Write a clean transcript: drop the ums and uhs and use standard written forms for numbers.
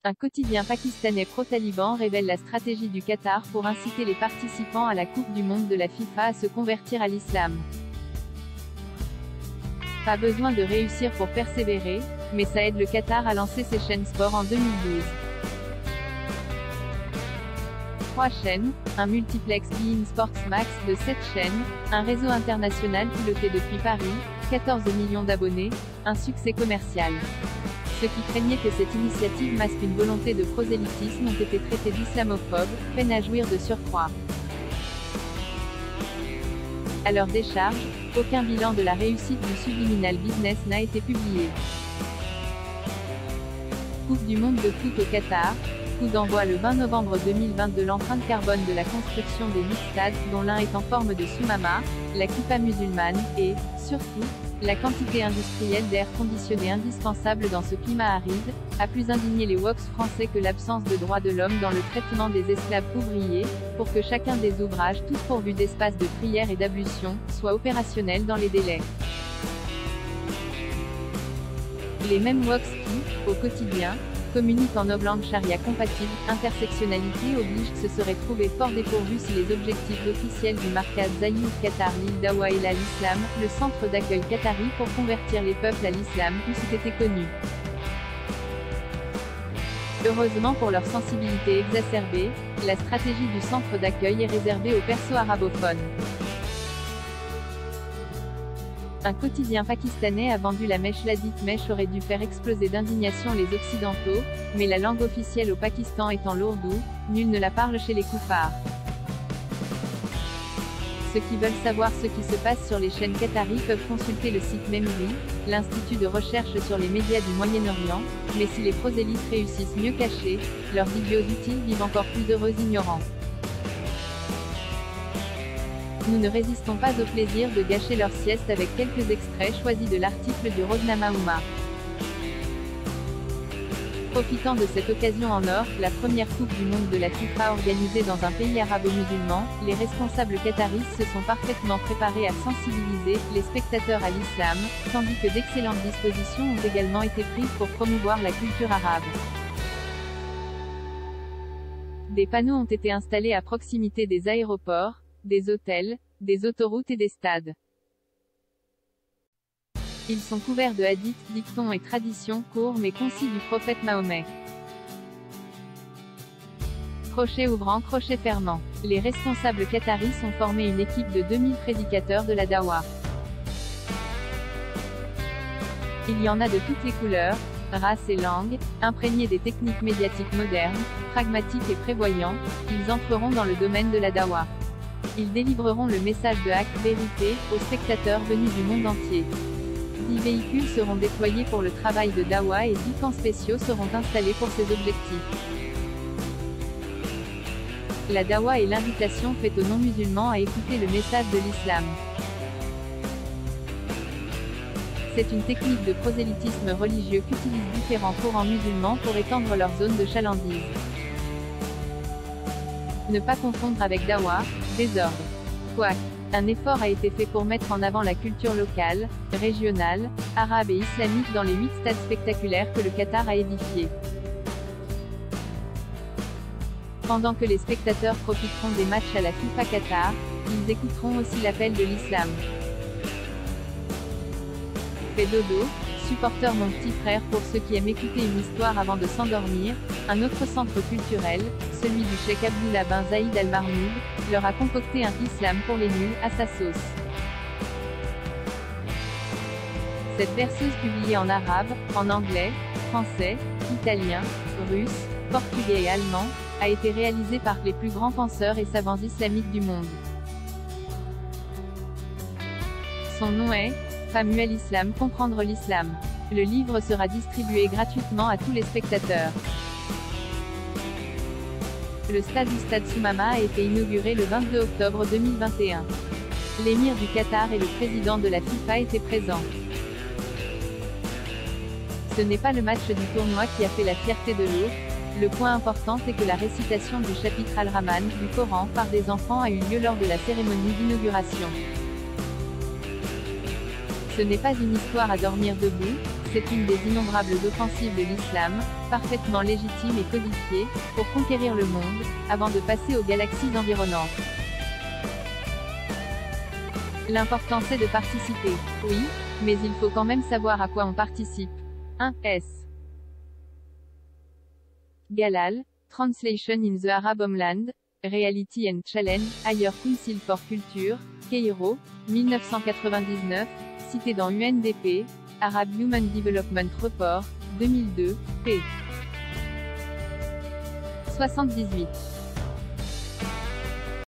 Un quotidien pakistanais pro-taliban révèle la stratégie du Qatar pour inciter les participants à la Coupe du Monde de la FIFA à se convertir à l'islam. Pas besoin de réussir pour persévérer, mais ça aide le Qatar à lancer ses chaînes sport en 2012. 3 chaînes, un multiplex beIN Sports Max de 7 chaînes, un réseau international piloté depuis Paris, 14 millions d'abonnés, un succès commercial. Ceux qui craignaient que cette initiative masque une volonté de prosélytisme ont été traités d'islamophobes, peinent à jouir de surcroît. À leur décharge, aucun bilan de la réussite du Subliminal Business n'a été publié. Coupe du monde de foot au Qatar. Coup d'envoi le 20 novembre 2022. L'empreinte carbone de la construction des 8 stades, dont l'un est en forme de Soumama, la kippa musulmane, et, surtout, la quantité industrielle d'air conditionné indispensable dans ce climat aride, a plus indigné les woks français que l'absence de droits de l'homme dans le traitement des esclaves ouvriers, pour que chacun des ouvrages, tous pourvus d'espaces de prière et d'ablution, soit opérationnel dans les délais. Les mêmes woks qui, au quotidien, communiquent en langue charia compatible, intersectionnalité oblige, se serait trouvé fort dépourvu si les objectifs officiels du Markaz Zayoud Qatar Lil Dawa et l'islam, le centre d'accueil qatari pour convertir les peuples à l'islam, eussent été connus. Heureusement pour leur sensibilité exacerbée, la stratégie du centre d'accueil est réservée aux perso-arabophones. Un quotidien pakistanais a vendu la mèche. La dite mèche aurait dû faire exploser d'indignation les Occidentaux, mais la langue officielle au Pakistan étant l'ourdou, nul ne la parle chez les koufars. Ceux qui veulent savoir ce qui se passe sur les chaînes qataries peuvent consulter le site Memri, l'institut de recherche sur les médias du Moyen-Orient, mais si les prosélytes réussissent mieux cachés, leurs idiots utiles vivent encore plus heureux ignorants. Nous ne résistons pas au plaisir de gâcher leur sieste avec quelques extraits choisis de l'article du Roznama Oumma. Profitant de cette occasion en or, la première Coupe du Monde de la FIFA organisée dans un pays arabo-musulman, les responsables qataris se sont parfaitement préparés à sensibiliser les spectateurs à l'islam, tandis que d'excellentes dispositions ont également été prises pour promouvoir la culture arabe. Des panneaux ont été installés à proximité des aéroports, des hôtels, des autoroutes et des stades. Ils sont couverts de hadiths, dictons et traditions courts mais concis du prophète Mahomet. Crochet ouvrant, crochet fermant. Les responsables qataris ont formé une équipe de 2000 prédicateurs de la dawa. Il y en a de toutes les couleurs, races et langues, imprégnés des techniques médiatiques modernes, pragmatiques et prévoyants, ils entreront dans le domaine de la dawa. Ils délivreront le message de Haqq, vérité, aux spectateurs venus du monde entier. 10 véhicules seront déployés pour le travail de dawa et 10 camps spéciaux seront installés pour ces objectifs. La dawa est l'invitation faite aux non-musulmans à écouter le message de l'islam. C'est une technique de prosélytisme religieux qu'utilisent différents courants musulmans pour étendre leur zone de chalandise. Ne pas confondre avec dawa, désordre. Quoique, un effort a été fait pour mettre en avant la culture locale, régionale, arabe et islamique dans les 8 stades spectaculaires que le Qatar a édifiés. Pendant que les spectateurs profiteront des matchs à la FIFA Qatar, ils écouteront aussi l'appel de l'islam. Fais dodo, supporteur mon petit frère. Pour ceux qui aiment écouter une histoire avant de s'endormir, un autre centre culturel, celui du Cheikh Abdullah bin Zaïd Al Marmoud, leur a concocté un islam pour les nuls, à sa sauce. Cette berceuse publiée en arabe, en anglais, français, italien, russe, portugais et allemand, a été réalisée par les plus grands penseurs et savants islamiques du monde. Son nom est Famu al-Islam, comprendre l'islam. Le livre sera distribué gratuitement à tous les spectateurs. Le stade du Stade Soumama a été inauguré le 22 octobre 2021. L'émir du Qatar et le président de la FIFA étaient présents. Ce n'est pas le match du tournoi qui a fait la fierté de l'eau. Le point important c'est que la récitation du chapitre Al-Rahman du Coran par des enfants a eu lieu lors de la cérémonie d'inauguration. Ce n'est pas une histoire à dormir debout, C'est une des innombrables offensives de l'islam, parfaitement légitime et codifiée, pour conquérir le monde, avant de passer aux galaxies environnantes. L'important c'est de participer. Oui, mais il faut quand même savoir à quoi on participe. 1. S. Galal, Translation in the Arab Homeland, Reality and Challenge, Higher Council for Culture, Cairo, 1999, cité dans UNDP, Arab Human Development Report, 2002, p. 78.